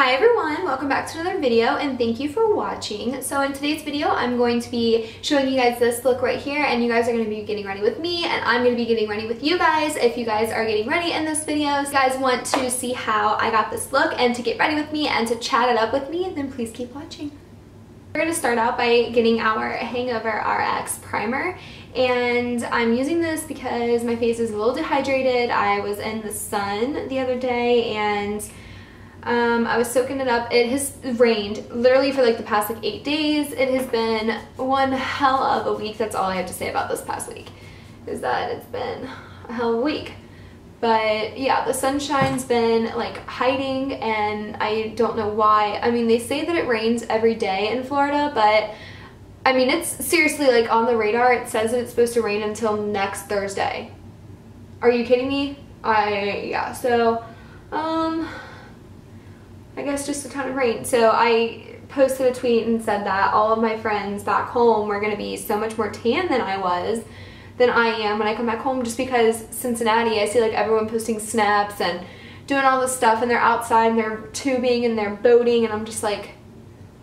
Hi everyone, welcome back to another video and thank you for watching. So in today's video, I'm going to be showing you guys this look right here, and you guys are going to be getting ready with me and I'm going to be getting ready with you guys. If you guys are getting ready in this video, if you guys want to see how I got this look and to get ready with me and to chat it up with me, then please keep watching. We're going to start out by getting our Hangover RX primer, and I'm using this because my face is a little dehydrated. I was in the sun the other day and I was soaking it up. It has rained literally for like the past like 8 days. It has been one hell of a week. That's all I have to say about this past week, is that it's been a hell of a week. But yeah, the sunshine's been like hiding and I don't know why. I mean, they say that it rains every day in Florida, but I mean, it's seriously like on the radar. It says that it's supposed to rain until next Thursday. Are you kidding me? Yeah, so I guess just a ton of rain. So I posted a tweet and said that all of my friends back home were going to be so much more tan than I am when I come back home, just because Cincinnati, I see like everyone posting snaps and doing all this stuff and they're outside and they're tubing and they're boating, and I'm just like,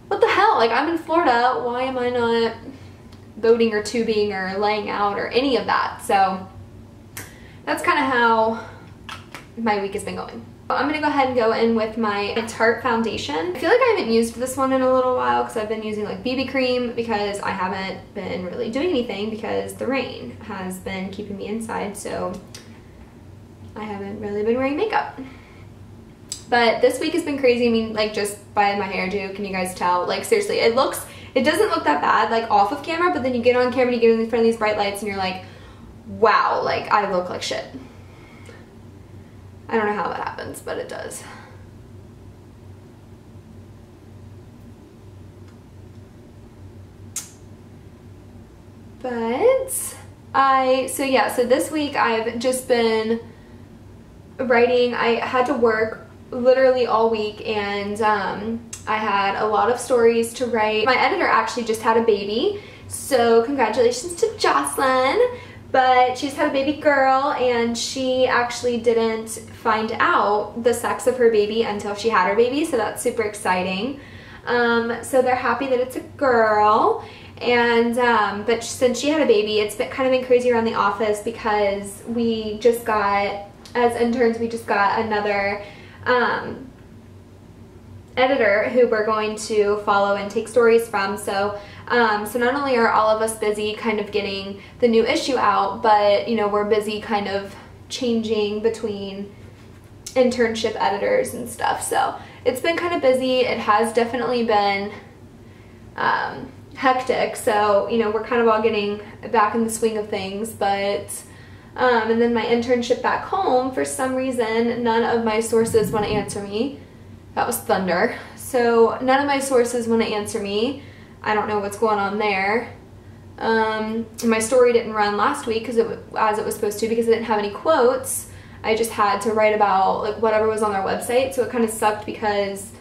what the hell? Like, I'm in Florida, why am I not boating or tubing or laying out or any of that? So that's kind of how my week has been going. I'm going to go ahead and go in with my Tarte foundation. I feel like I haven't used this one in a little while because I've been using like BB cream, because I haven't been really doing anything because the rain has been keeping me inside, so I haven't really been wearing makeup. But this week has been crazy. I mean, like, just by my hairdo, can you guys tell? Like, seriously, it doesn't look that bad like off of camera, but then you get on camera and you get in front of these bright lights and you're like, wow, like I look like shit. I don't know how that happens, but it does. So this week I've just been writing. I had to work literally all week, and I had a lot of stories to write. My editor actually just had a baby, so congratulations to Jocelyn. But she just had a baby girl, and she actually didn't find out the sex of her baby until she had her baby, so that's super exciting. So they're happy that it's a girl, and but since she had a baby, it's kind of been crazy around the office because we just got, as interns, we just got another editor who we're going to follow and take stories from. So not only are all of us busy kind of getting the new issue out, but you know, we're busy kind of changing between internship editors and stuff. So it's been kind of busy. It has definitely been hectic. So, you know, we're kind of all getting back in the swing of things. But and then my internship back home, for some reason, none of my sources want to answer me. That was thunder. So none of my sources want to answer me. I don't know what's going on there. My story didn't run last week as it was supposed to, because I didn't have any quotes. I just had to write about like whatever was on their website, so it kind of sucked because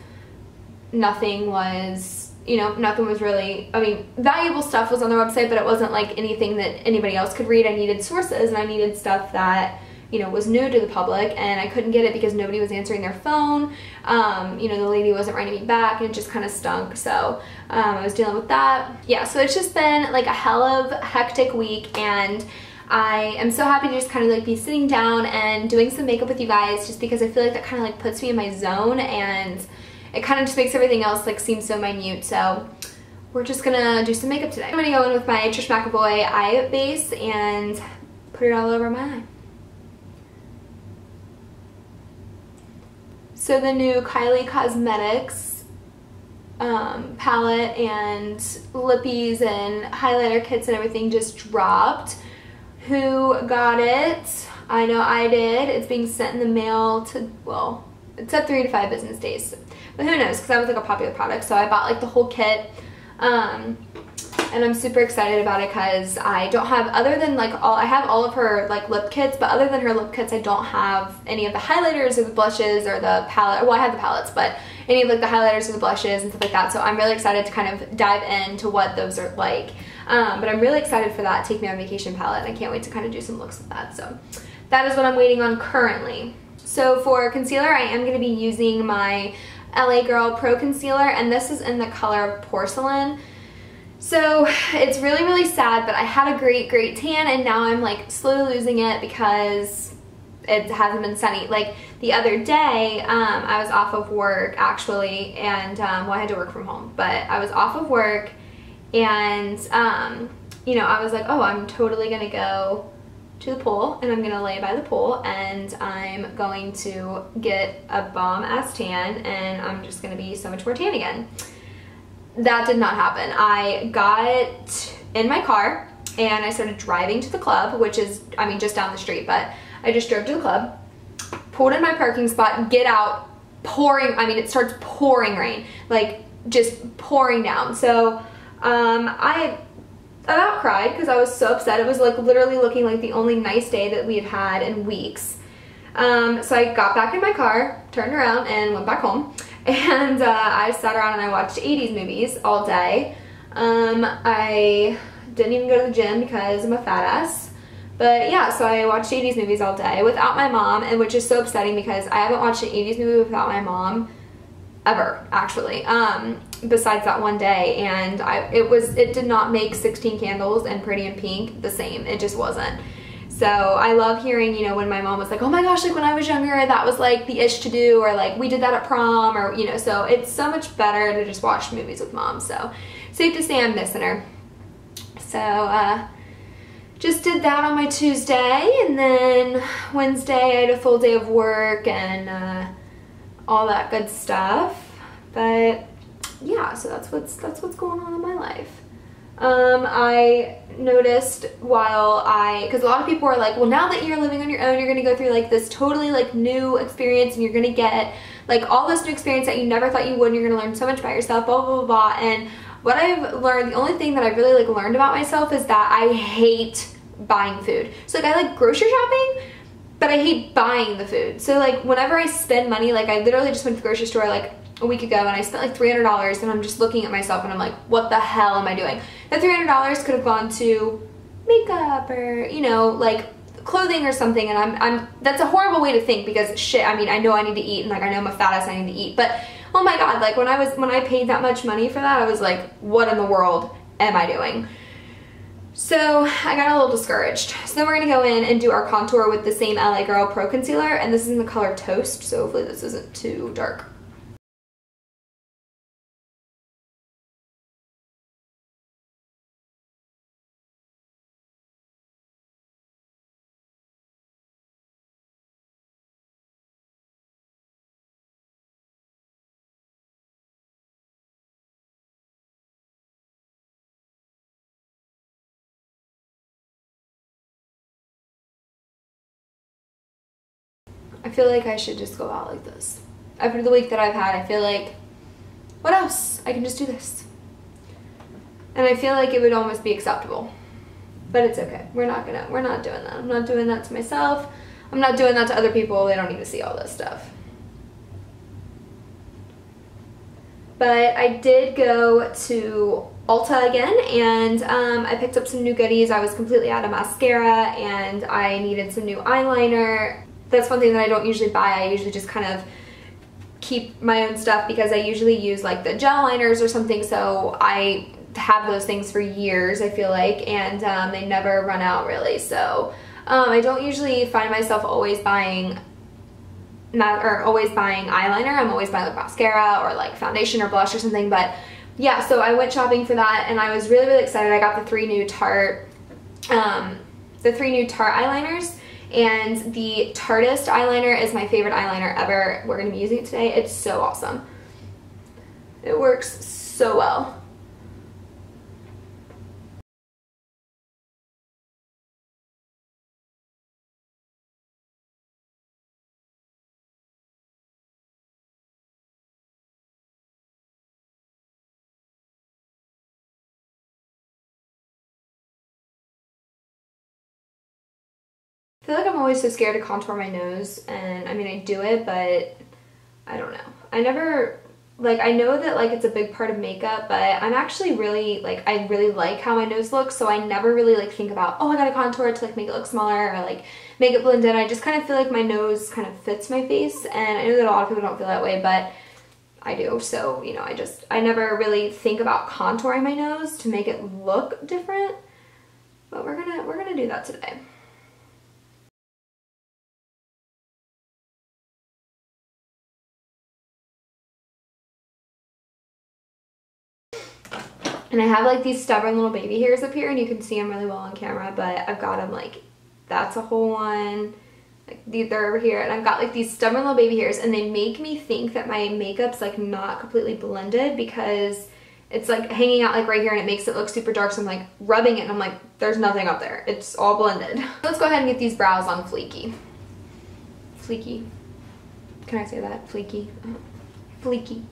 nothing was, you know, nothing was really, I mean, valuable stuff was on their website, but it wasn't like anything that anybody else could read. I needed sources, and I needed stuff that, you know, was new to the public, and I couldn't get it because nobody was answering their phone. You know, the lady wasn't writing me back, and it just kind of stunk. So I was dealing with that. Yeah, so it's just been like a hell of a hectic week, and I am so happy to just kind of like be sitting down and doing some makeup with you guys, just because I feel like that kind of like puts me in my zone, and it kind of just makes everything else like seem so minute. So we're just gonna do some makeup today. I'm gonna go in with my Trish McEvoy eye base and put it all over my eye. So the new Kylie Cosmetics palette and lippies and highlighter kits and everything just dropped. Who got it? I know I did. It's being sent in the mail to, well, it's at 3 to 5 business days. But who knows, because that was like a popular product. So I bought like the whole kit. And I'm super excited about it because I don't have, other than like I have all of her like lip kits, but other than her lip kits, I don't have any of the highlighters or the blushes or the palette. Well, I have the palettes, but any of like the highlighters or the blushes and stuff like that. So I'm really excited to kind of dive into what those are like. But I'm really excited for that Take Me on Vacation palette, and I can't wait to kind of do some looks with that. So that is what I'm waiting on currently. So for concealer, I am going to be using my LA Girl Pro Concealer, and this is in the color Porcelain. So it's really, really sad, but I had a great, great tan, and now I'm like slowly losing it because it hasn't been sunny. Like the other day, I was off of work actually, and well, I had to work from home, but I was off of work, and you know, I was like, oh, I'm totally gonna go to the pool, and I'm gonna lay by the pool, and I'm going to get a bomb ass tan, and I'm just gonna be so much more tan again. That did not happen. I got in my car and I started driving to the club, which is, I mean, just down the street, but I just drove to the club, pulled in my parking spot, get out, pouring, I mean, it starts pouring rain, like just pouring down. So I about cried because I was so upset. It was like literally looking like the only nice day that we had had in weeks. So I got back in my car, turned around, and went back home. And I sat around and I watched 80s movies all day. I didn't even go to the gym because I'm a fat ass. But yeah, so I watched 80s movies all day without my mom, and which is so upsetting because I haven't watched an 80s movie without my mom ever, actually, besides that one day. And it did not make 16 Candles and Pretty in Pink the same. It just wasn't. So I love hearing, you know, when my mom was like, oh my gosh, like when I was younger, that was like the ish to do, or like we did that at prom, or, you know, so it's so much better to just watch movies with mom. So safe to say I'm missing her. So just did that on my Tuesday, and then Wednesday I had a full day of work and all that good stuff. But yeah, so that's what's going on in my life. I noticed because a lot of people are like, well, now that you're living on your own, you're gonna go through like this totally like new experience, and you're gonna get like all this new experience that you never thought you would, and you're gonna learn so much about yourself, blah, blah, blah, blah. And what I've learned, the only thing that I've really like learned about myself is that I hate buying food. So like I like grocery shopping, but I hate buying the food. So like whenever I spend money, like I literally just went to the grocery store like a week ago, and I spent like $300, and I'm just looking at myself and I'm like, what the hell am I doing? That $300 could have gone to makeup or, you know, like clothing or something. And that's a horrible way to think because shit, I mean, I know I need to eat, and like I know I'm a fat ass, I need to eat, but oh my god, like when I paid that much money for that, I was like, what in the world am I doing? So I got a little discouraged. So then we're gonna go in and do our contour with the same LA Girl Pro Concealer, and this is in the color Toast, so hopefully this isn't too dark. I feel like I should just go out like this. After the week that I've had, I feel like, what else? I can just do this. And I feel like it would almost be acceptable. But it's okay. We're not doing that. I'm not doing that to myself. I'm not doing that to other people. They don't need to see all this stuff. But I did go to Ulta again, and I picked up some new goodies. I was completely out of mascara, and I needed some new eyeliner. That's one thing that I don't usually buy. I usually just kind of keep my own stuff because I usually use like the gel liners or something, so I have those things for years, I feel like, and they never run out really. So I don't usually find myself always buying eyeliner. I'm always buying like mascara or like foundation or blush or something. But yeah, so I went shopping for that, and I was really, really excited. I got the three new Tarte eyeliners. And the Tarteist eyeliner is my favorite eyeliner ever. We're going to be using it today. It's so awesome. It works so well. I feel like I'm always so scared to contour my nose, and I mean I do it, but I don't know. I never, like, I know that like it's a big part of makeup, but I'm actually really like, I really like how my nose looks, so I never really like think about, oh, I gotta contour it to like make it look smaller or like make it blend in. I just kind of feel like my nose kind of fits my face, and I know that a lot of people don't feel that way, but I do. So, you know, I never really think about contouring my nose to make it look different, but we're gonna do that today. And I have like these stubborn little baby hairs up here, and you can see them really well on camera, but I've got them like, that's a whole one, like they're over here, and I've got like these stubborn little baby hairs, and they make me think that my makeup's like not completely blended because it's like hanging out like right here and it makes it look super dark, so I'm like rubbing it and I'm like, there's nothing up there. It's all blended. Let's go ahead and get these brows on fleeky. Fleeky. Can I say that? Fleeky. Fleeky.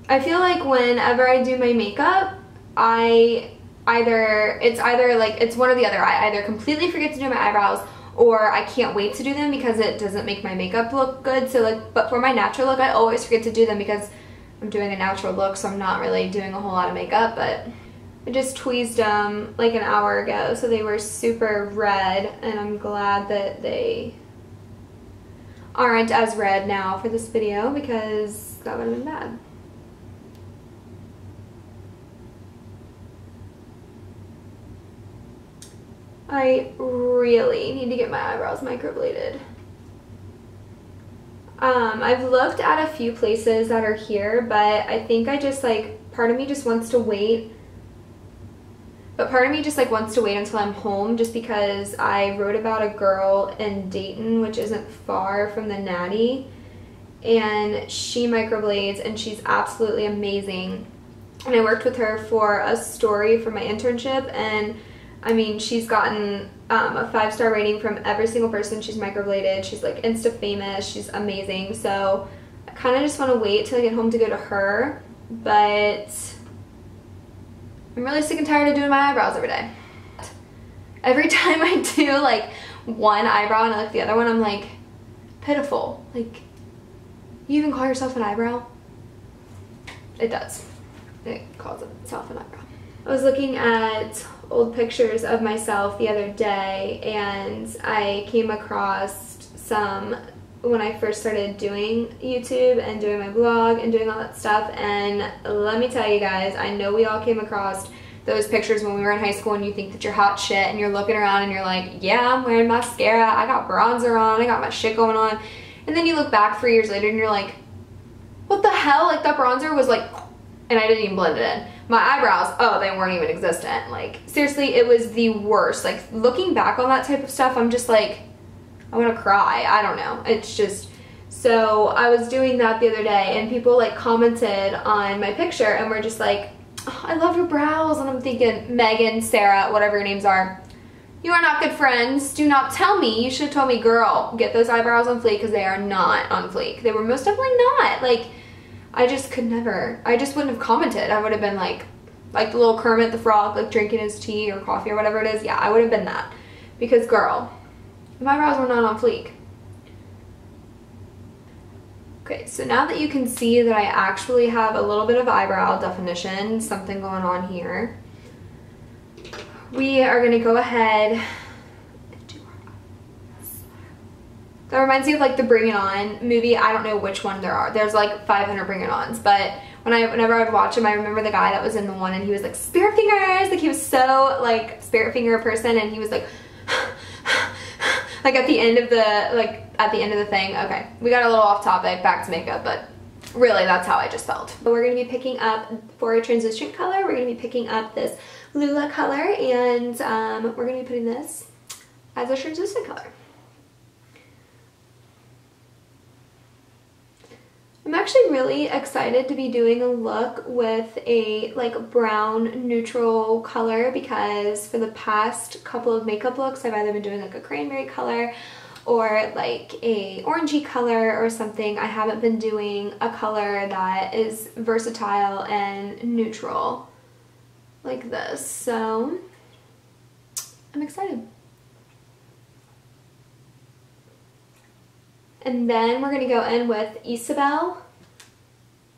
I feel like whenever I do my makeup, it's one or the other. I either completely forget to do my eyebrows, or I can't wait to do them because it doesn't make my makeup look good. So like, but for my natural look, I always forget to do them because I'm doing a natural look, so I'm not really doing a whole lot of makeup. But I just tweezed them like an hour ago, so they were super red, and I'm glad that they aren't as red now for this video because that would have been bad. I really need to get my eyebrows microbladed. I've looked at a few places that are here, but I think I just like, part of me just wants to wait. But part of me just like wants to wait until I'm home, just because I wrote about a girl in Dayton, which isn't far from the Natty, and she microblades and she's absolutely amazing. And I worked with her for a story for my internship, and I mean, she's gotten a 5-star rating from every single person she's microbladed. She's like Insta famous. She's amazing. So I kind of just want to wait till I get home to go to her. But I'm really sick and tired of doing my eyebrows every day. Every time I do like one eyebrow and I look at the other one, I'm like, pitiful. Like, you even call yourself an eyebrow? It does. It calls itself an eyebrow. I was looking at old pictures of myself the other day, and I came across some when I first started doing YouTube and doing my blog and doing all that stuff. And let me tell you guys, I know we all came across those pictures when we were in high school, and you think that you're hot shit and you're looking around and you're like, yeah, I'm wearing mascara, I got bronzer on, I got my shit going on. And then you look back 3 years later and you're like, what the hell? Like, that bronzer was like, and I didn't even blend it in. My eyebrows, oh, they weren't even existent. Like, seriously, it was the worst. Like, looking back on that type of stuff, I'm just like, I want to cry. I don't know. It's just, so I was doing that the other day, and people like commented on my picture and were just like, oh, I love your brows. And I'm thinking, Megan, Sarah, whatever your names are, you are not good friends. Do not tell me. You should have told me, girl, get those eyebrows on fleek, because they are not on fleek. They were most definitely not. Like, I just could never, I just wouldn't have commented. I would have been like the little Kermit the Frog, like drinking his tea or coffee or whatever it is. Yeah, I would have been that. Because girl, my brows were not on fleek. Okay, so now that you can see that I actually have a little bit of eyebrow definition, something going on here, we are gonna go ahead. That reminds me of like the Bring It On movie. I don't know which one there are. There's like 500 Bring It Ons, but whenever I would watch him, I remember the guy that was in the one, and he was like, spirit fingers, like he was so like spirit finger person, and he was like like at the end of the thing. Okay, we got a little off topic, back to makeup, but really that's how I just felt. But we're gonna be picking up, for a transition color, we're gonna be picking up this Lula color, and we're gonna be putting this as a transition color. I'm actually really excited to be doing a look with a like brown neutral color, because for the past couple of makeup looks I've either been doing like a cranberry color or like a orangey color or something. I haven't been doing a color that is versatile and neutral like this, so I'm excited. And then we're gonna go in with Isabel.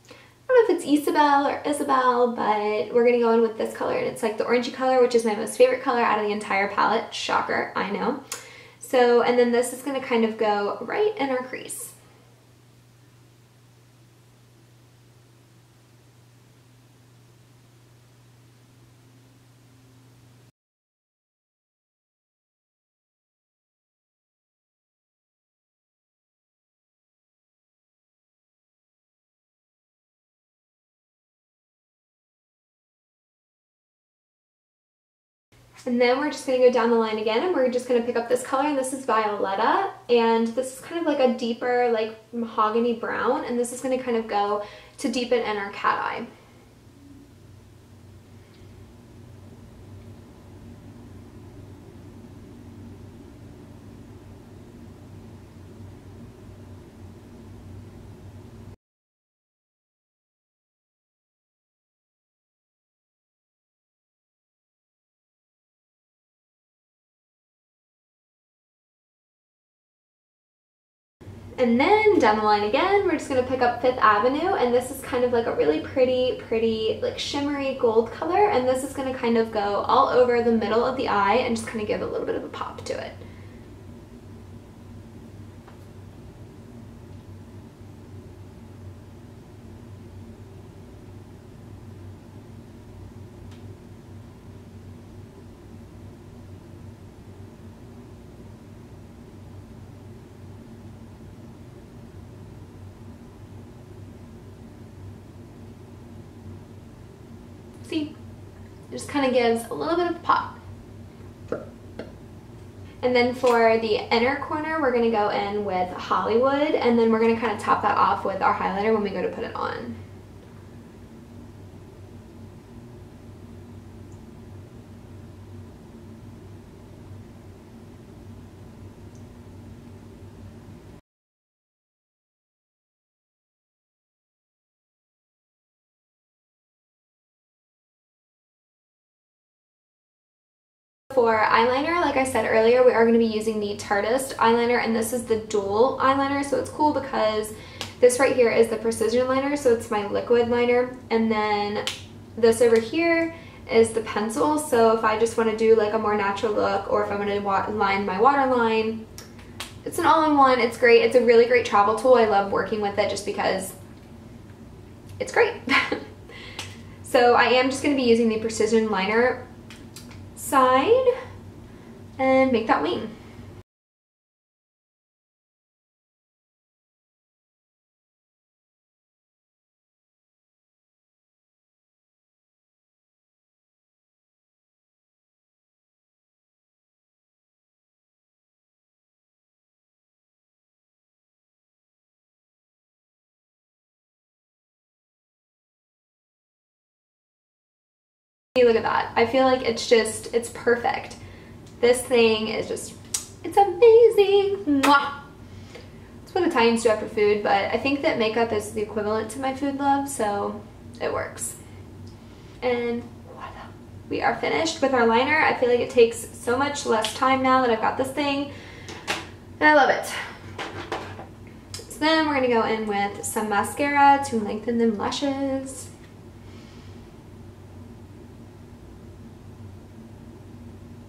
I don't know if it's Isabel or Isabel, but we're gonna go in with this color, and it's like the orangey color, which is my most favorite color out of the entire palette. Shocker, I know. So, and then this is going to kind of go right in our crease. And then we're just going to go down the line again, and we're just going to pick up this color, and this is Violetta, and this is kind of like a deeper like mahogany brown, and this is going to kind of go to deepen in our cat eye. And then down the line again, we're just going to pick up Fifth Avenue, and this is kind of like a really pretty like shimmery gold color, and this is going to kind of go all over the middle of the eye and just kind of give a little bit of a pop to it. See, it just kind of gives a little bit of pop. And then for the inner corner, we're going to go in with Hollywood, and then we're going to kind of top that off with our highlighter when we go to put it on. For eyeliner, like I said earlier, we are going to be using the Tarteist eyeliner, and this is the dual eyeliner, so it's cool because this right here is the precision liner, so it's my liquid liner, and then this over here is the pencil, so if I just want to do like a more natural look, or if I want to line my waterline, it's an all-in-one. It's great. It's a really great travel tool. I love working with it just because it's great. So I am just going to be using the precision liner side and make that wing. Look at that. I feel like it's perfect. This thing is just, it's amazing. Mwah! That's what Italians do after food, but I think that makeup is the equivalent to my food love, so it works. And voila, we are finished with our liner. I feel like it takes so much less time now that I've got this thing, and I love it. So then we're gonna go in with some mascara to lengthen them lashes.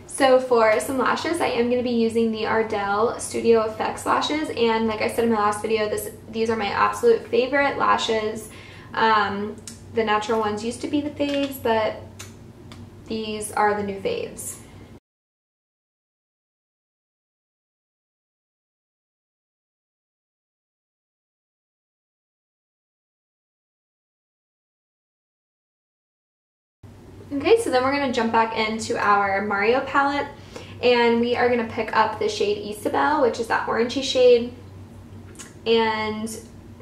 So for some lashes, I am going to be using the Ardell Studio Effects lashes, and like I said in my last video, these are my absolute favorite lashes. The natural ones used to be the faves, but these are the new faves. Okay, so then we're going to jump back into our Mario palette, and we are going to pick up the shade Isabel, which is that orangey shade, and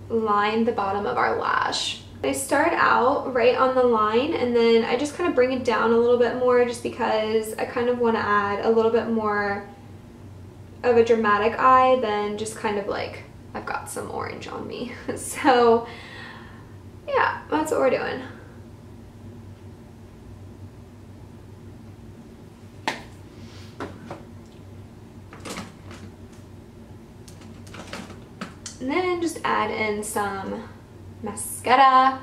line the bottom of our lash. I start out right on the line, and then I just kind of bring it down a little bit more just because I kind of want to add a little bit more of a dramatic eye than just kind of like I've got some orange on me. So yeah, that's what we're doing. And then just add in some mascara.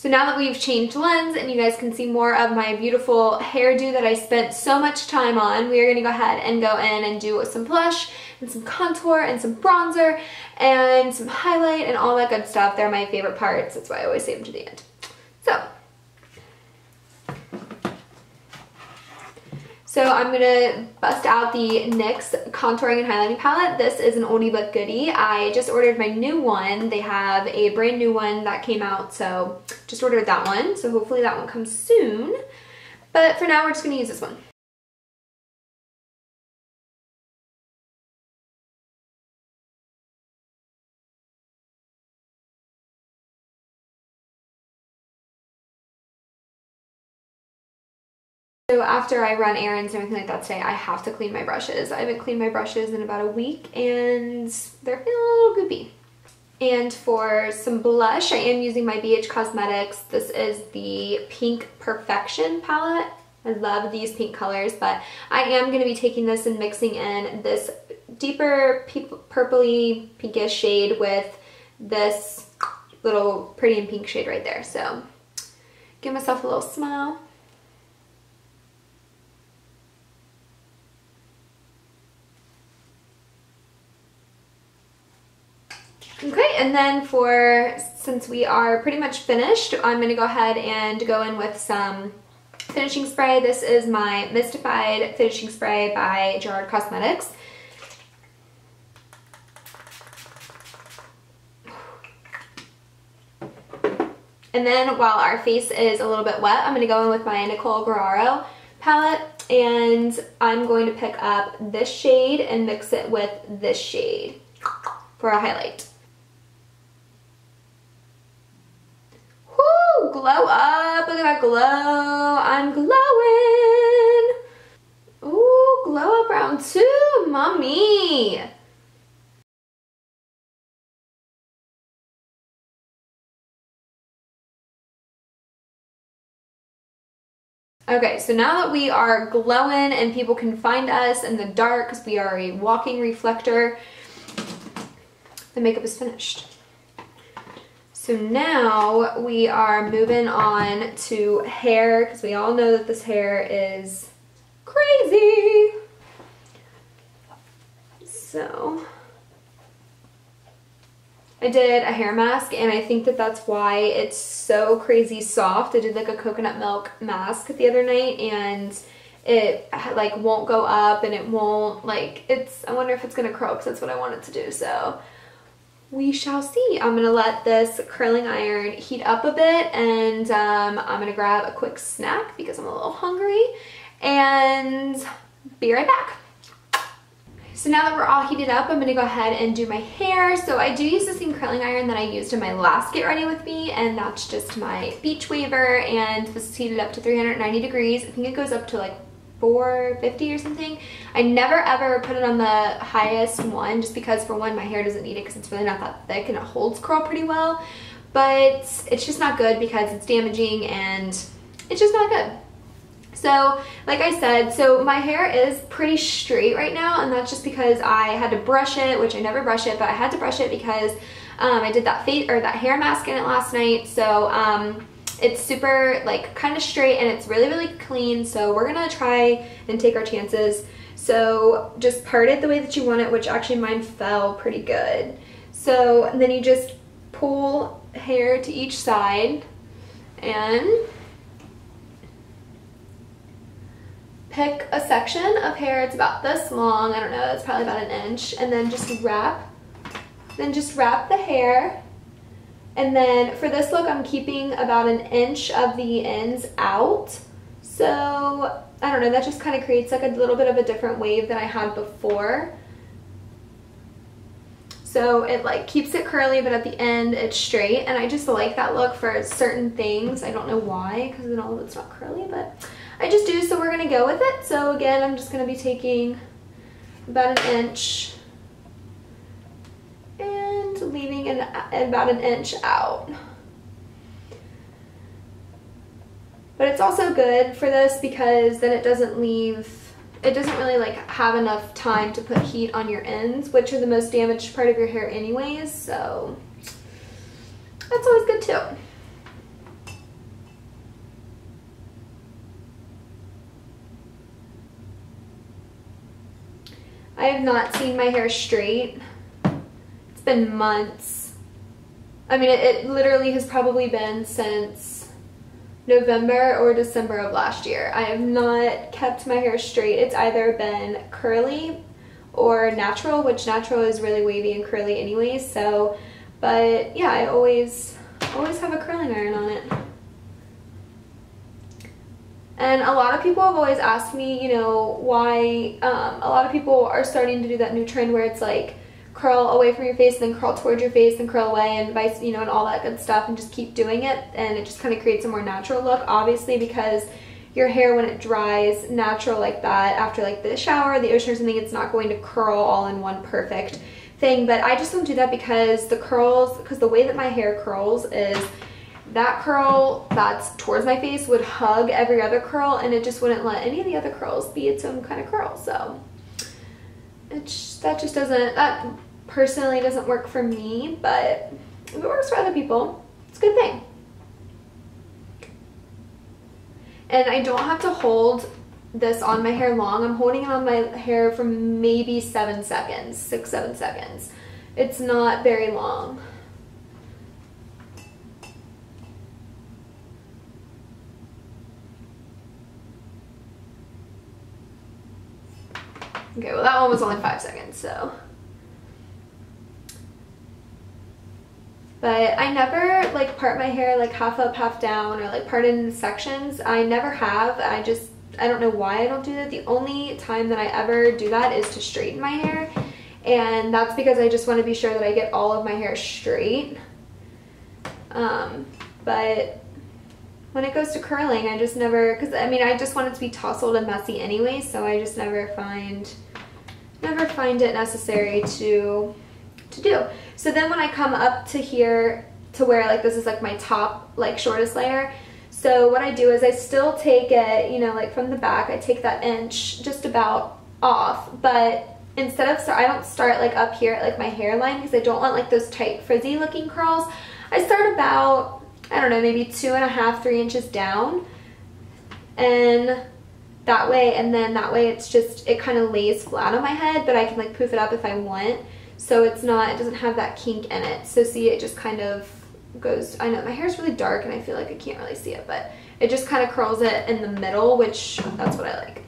So now that we've changed lens and you guys can see more of my beautiful hairdo that I spent so much time on, we are going to go ahead and go in and do some blush and some contour and some bronzer and some highlight and all that good stuff. They're my favorite parts. That's why I always save them to the end. So I'm going to bust out the NYX Contouring and Highlighting Palette. This is an oldie but goodie. I just ordered my new one. They have a brand new one that came out, so just ordered that one. So hopefully that one comes soon. But for now, we're just going to use this one. So after I run errands and everything like that today, I have to clean my brushes. I haven't cleaned my brushes in about a week and they're feeling a little goopy. And for some blush, I am using my BH Cosmetics. This is the Pink Perfection palette. I love these pink colors, but I am going to be taking this and mixing in this deeper purpley pinkish shade with this little pretty and pink shade right there. So give myself a little smile. Okay, and then since we are pretty much finished, I'm going to go ahead and go in with some finishing spray. This is my Mystified Finishing Spray by Gerard Cosmetics. And then while our face is a little bit wet, I'm going to go in with my Nicole Guerrero palette, and I'm going to pick up this shade and mix it with this shade for a highlight. Woo! Glow up! Look at that glow! I'm glowing! Ooh, glow up round 2, mommy! Okay, so now that we are glowing and people can find us in the dark because we are a walking reflector, the makeup is finished. So now we are moving on to hair because we all know that this hair is crazy. So I did a hair mask and I think that that's why it's so crazy soft. I did like a coconut milk mask the other night and it like won't go up and it won't like, I wonder if it's gonna curl because that's what I want it to do. So we shall see. I'm gonna let this curling iron heat up a bit and I'm gonna grab a quick snack because I'm a little hungry and be right back. So now that we're all heated up, I'm going to go ahead and do my hair. So I do use the same curling iron that I used in my last Get Ready With Me, and that's just my Beach Waver, and this is heated up to 390 degrees. I think it goes up to like 450 or something. I never ever put it on the highest one just because, for one, my hair doesn't need it because it's really not that thick and it holds curl pretty well, but it's just not good because it's damaging and it's just not good. So like I said, so my hair is pretty straight right now, and that's just because I had to brush it, which I never brush it, but I had to brush it because I did that hair mask in it last night. So it's super like kind of straight and it's really, really clean. So we're gonna try and take our chances. So just part it the way that you want it, which actually mine fell pretty good. So then you just pull hair to each side and pick a section of hair. It's about this long, I don't know, it's probably about 1 inch, and then just wrap the hair. And then for this look, I'm keeping about 1 inch of the ends out. So I don't know, that just kind of creates like a little bit of a different wave than I had before. So it like keeps it curly, but at the end it's straight, and I just like that look for certain things. I don't know why, because then all of it's not curly, but I just do, so we're gonna go with it. So again, I'm just gonna be taking about 1 inch and leaving about 1 inch out. But it's also good for this because then it doesn't really like have enough time to put heat on your ends, which are the most damaged part of your hair anyways, so that's always good too. I have not seen my hair straight. It's been months. I mean, it literally has probably been since November or December of last year. I have not kept my hair straight. It's either been curly or natural, which natural is really wavy and curly anyway, so, but yeah, I always have a curling iron on it. And a lot of people have always asked me, you know, why, a lot of people are starting to do that new trend where it's like curl away from your face, then curl towards your face, then curl away, and vice, you know, and all that good stuff, and just keep doing it, and it just kind of creates a more natural look, obviously, because your hair, when it dries natural like that, after like the shower, the ocean or something, it's not going to curl all in one perfect thing. But I just don't do that because the curls, because the way that my hair curls is that curl that's towards my face would hug every other curl, and it just wouldn't let any of the other curls be its own kind of curl. So that personally doesn't work for me, but if it works for other people, it's a good thing. And I don't have to hold this on my hair long. I'm holding it on my hair for maybe 7 seconds, 6-7 seconds. It's not very long. Okay, well that one was only 5 seconds, so. But I never like part my hair like half up, half down, or like part it into sections. I never have. I don't know why I don't do that. The only time that I ever do that is to straighten my hair. And that's because I just want to be sure that I get all of my hair straight. But when it goes to curling, I just never, because I mean, I just want it to be tousled and messy anyway, so I just never find it necessary to do. So then when I come up to here to where like this is like my top like shortest layer, so what I do is I still take it, you know, like from the back, I take that inch just about off, but instead of, I don't start like up here at like my hairline because I don't want like those tight frizzy looking curls. I start about, I don't know, maybe 2.5, 3 inches down, and that way, it's just, it kind of lays flat on my head, but I can like poof it up if I want, so it doesn't have that kink in it. So see, it just kind of goes, I know my hair's really dark and I feel like I can't really see it, but it just kind of curls it in the middle, which that's what I like.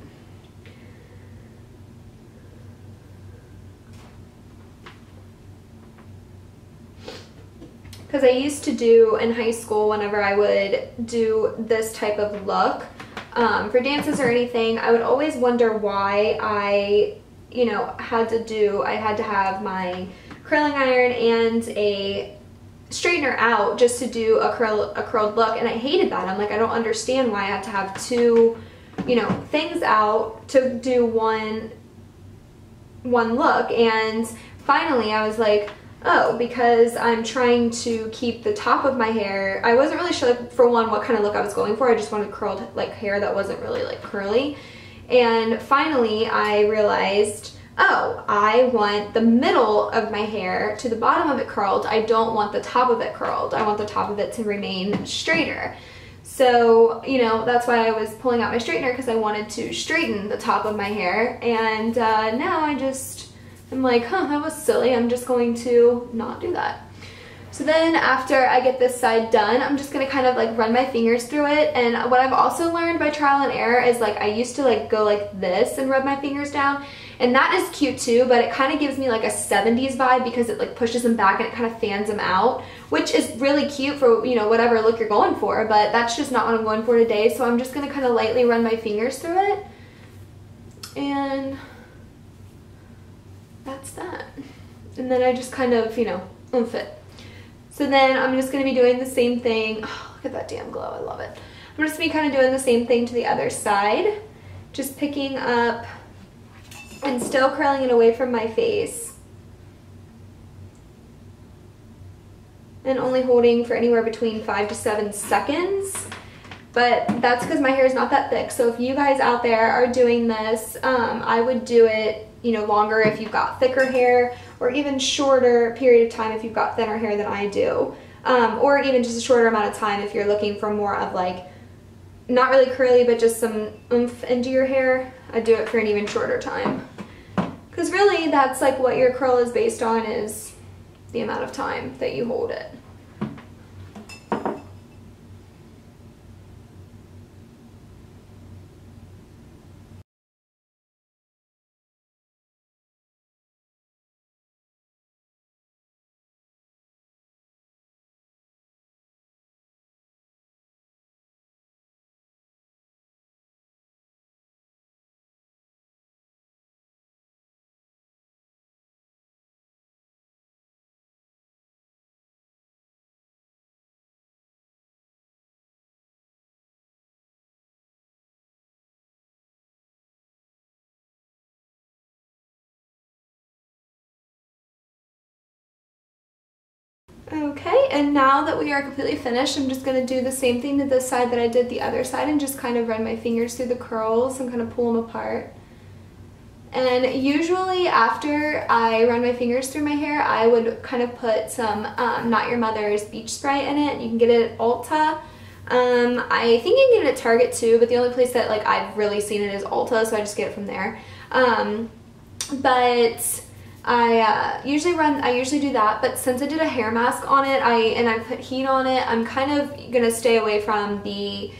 Because I used to do in high school, whenever I would do this type of look for dances or anything, I would always wonder why I, you know, had to have my curling iron and a straightener out just to do a curled look, and I hated that. I'm like, I don't understand why I have to have two, you know, things out to do one look. And finally I was like, oh, because I'm trying to keep the top of my hair. I wasn't really sure, like, for one, what kind of look I was going for. I just wanted curled like hair that wasn't really like curly. And finally I realized, oh, I want the middle of my hair to the bottom of it curled. I don't want the top of it curled. I want the top of it to remain straighter. So, you know, that's why I was pulling out my straightener, because I wanted to straighten the top of my hair. And now I'm like, huh, that was silly. I'm just going to not do that. So then after I get this side done, I'm just gonna kind of like run my fingers through it. And what I've also learned by trial and error is, like, I used to like go like this and rub my fingers down, and that is cute too, but it kind of gives me like a 70s vibe because it like pushes them back and it kind of fans them out, which is really cute for, you know, whatever look you're going for, but that's just not what I'm going for today. So I'm just gonna kind of lightly run my fingers through it, and that's that. And then I just kind of, you know, oomph it. So then I'm just going to be doing the same thing. Oh, look at that damn glow. I love it. I'm just going to be kind of doing the same thing to the other side. Just picking up and still curling it away from my face. And only holding for anywhere between 5 to 7 seconds. But that's because my hair is not that thick. So if you guys out there are doing this, I would do it, you know, longer if you've got thicker hair, or even shorter period of time if you've got thinner hair than I do, or even just a shorter amount of time if you're looking for more of like, not really curly, but just some oomph into your hair. I'd do it for an even shorter time, Because really that's like what your curl is based on, is the amount of time that you hold it. Okay, and now that we are completely finished, I'm just going to do the same thing to this side that I did the other side and just kind of run my fingers through the curls and kind of pull them apart. And usually after I run my fingers through my hair, I would kind of put some Not Your Mother's beach spray in it. You can get it at Ulta. I think you can get it at Target too, but the only place that like I've really seen it is Ulta, so I just get it from there. But I usually do that, but since I did a hair mask on it, I put heat on it, I'm kind of gonna stay away from the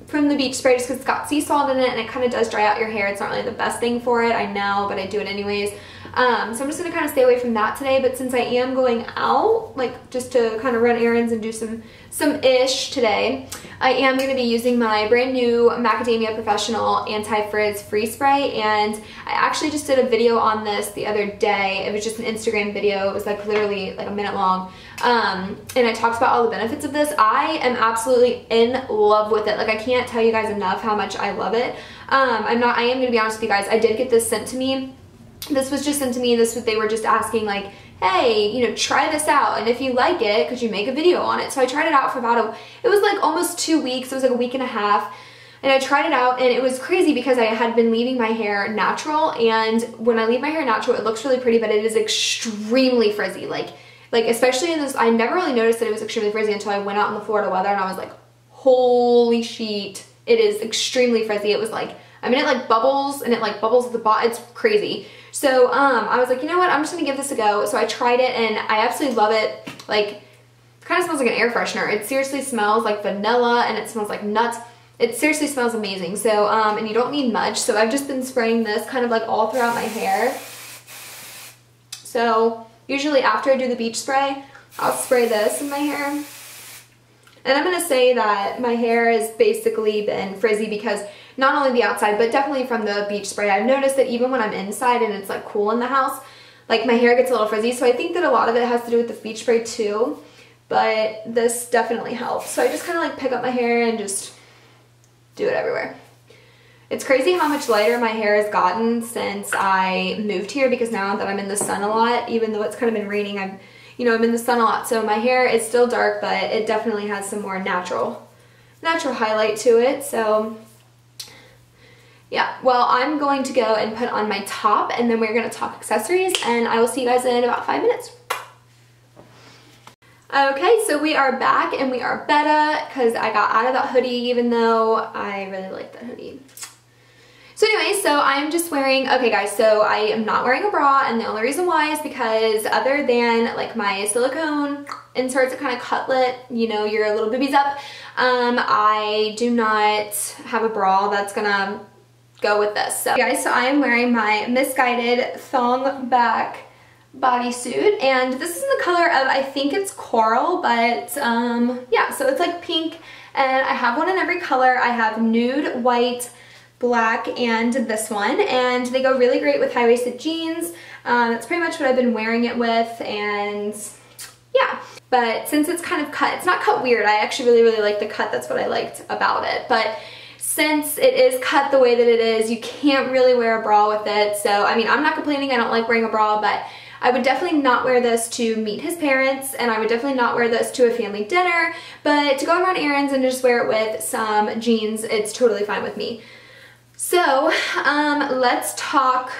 beach spray just because it's got sea salt in it and it kind of does dry out your hair. It's not really the best thing for it, I know, but I do it anyways. So I'm just gonna kind of stay away from that today, but since I am going out, like just to kind of run errands and do some-ish today, I am going to be using my brand new Macadamia Professional Anti-Frizz Spray, and I actually just did a video on this the other day. It was just an Instagram video. It was like literally like a minute long, and I talked about all the benefits of this. I am absolutely in love with it. Like, I can't tell you guys enough how much I love it. I am going to be honest with you guys, I did get this sent to me. This was just sent to me. They were just asking like, hey, you know, try this out, and if you like it, could you make a video on it? So I tried it out for about it was like almost 2 weeks. It was like a week and a half, and I tried it out, and it was crazy because I had been leaving my hair natural, and when I leave my hair natural, it looks really pretty, but it is extremely frizzy. Like especially in this, I never really noticed that it was extremely frizzy until I went out in the Florida weather, and I was like, holy shit, it is extremely frizzy. It was like, I mean, it like bubbles, and it like bubbles at the bottom. It's crazy. So I was like, you know what, I'm just gonna give this a go. So I tried it, and I absolutely love it. Like, it kind of smells like an air freshener. It seriously smells like vanilla, and it smells like nuts. It seriously smells amazing. So and you don't need much. So I've just been spraying this kind of like all throughout my hair. So usually after I do the beach spray, I'll spray this in my hair. And I'm gonna say that my hair has basically been frizzy because not only the outside, but definitely from the beach spray. I've noticed that even when I'm inside and it's like cool in the house, like my hair gets a little frizzy. So I think that a lot of it has to do with the beach spray too, but this definitely helps. So I just kind of like pick up my hair and just do it everywhere. It's crazy how much lighter my hair has gotten since I moved here, because now that I'm in the sun a lot, even though it's kind of been raining, I'm in the sun a lot. So my hair is still dark, but it definitely has some more natural highlight to it. So yeah, well, I'm going to go and put on my top, and then we're going to talk accessories, and I will see you guys in about 5 minutes. Okay, so we are back, and we are better because I got out of that hoodie, even though I really like that hoodie. So anyway, so I'm just wearing, okay guys, so I am not wearing a bra, and the only reason why is because other than like my silicone inserts that kind of cutlet, you know, your little boobies up, I do not have a bra that's gonna go with this. So guys, so I am wearing my MISSGUIDED thong back bodysuit, and this is in the color of, I think it's coral, but yeah, so it's like pink, and I have one in every color. I have nude, white, black, and this one, and they go really great with high-waisted jeans. That's pretty much what I've been wearing it with, and yeah. But since it's kind of cut, it's not cut weird. I actually really like the cut. That's what I liked about it. But since it is cut the way that it is, you can't really wear a bra with it. So, I mean, I'm not complaining. I don't like wearing a bra, but I would definitely not wear this to meet his parents, and I would definitely not wear this to a family dinner, but to go and run errands and just wear it with some jeans, it's totally fine with me. So, let's talk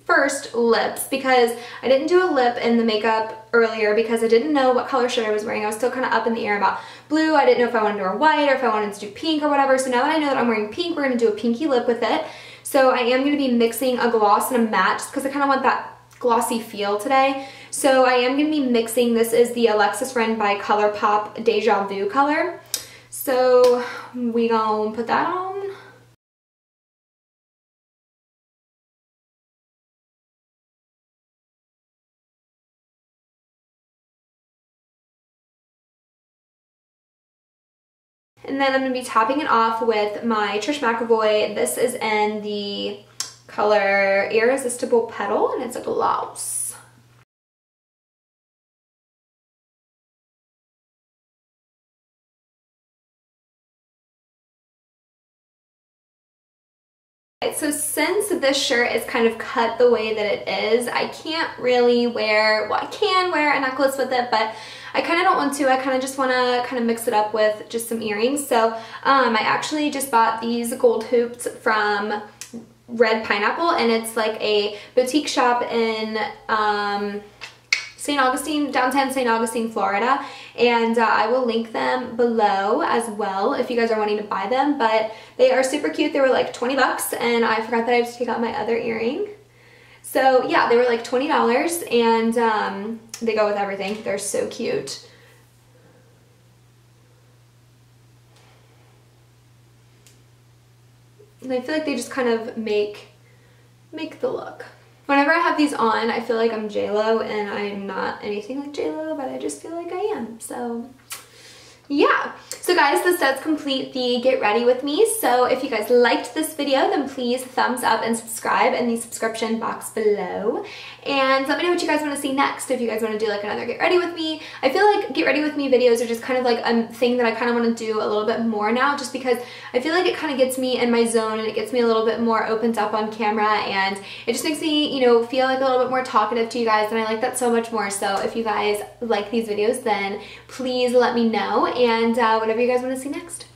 first lips, because I didn't do a lip in the makeup earlier because I didn't know what color shade I was wearing. I was still kind of up in the air about blue. I didn't know if I wanted to wear white or if I wanted to do pink or whatever. So now that I know that I'm wearing pink, we're going to do a pinky lip with it. So I am going to be mixing a gloss and a matte just because I kind of want that glossy feel today. So I am going to be mixing, this is the Alexis Ren by ColourPop Deja Vu color. So we gonna put that on. And then I'm going to be topping it off with my Trish McEvoy. This is in the color Irresistible Petal, and it's a gloss. So since this shirt is kind of cut the way that it is, I can't really wear, well, I can wear a necklace with it, but I kind of don't want to. I kind of just want to kind of mix it up with just some earrings. So I actually just bought these gold hoops from Red Pineapple, and it's like a boutique shop in St. Augustine, downtown St. Augustine, Florida, and I will link them below as well if you guys are wanting to buy them, but they are super cute. They were like 20 bucks, and I forgot that I have to take out my other earring. So yeah, they were like $20, and they go with everything. They're so cute. And I feel like they just kind of make the look. Whenever I have these on, I feel like I'm J-Lo, and I'm not anything like J-Lo, but I just feel like I am. So yeah. So guys, this does complete the Get Ready With Me. So if you guys liked this video, then please thumbs up and subscribe in the subscription box below. And let me know what you guys want to see next. If you guys want to do like another Get Ready With Me. I feel like Get Ready With Me videos are just kind of like a thing that I kind of want to do a little bit more now, just because I feel like it kind of gets me in my zone, and it gets me a little bit more opened up on camera, and it just makes me, you know, feel like a little bit more talkative to you guys, and I like that so much more. So if you guys like these videos, then please let me know, and whatever you guys want to see next.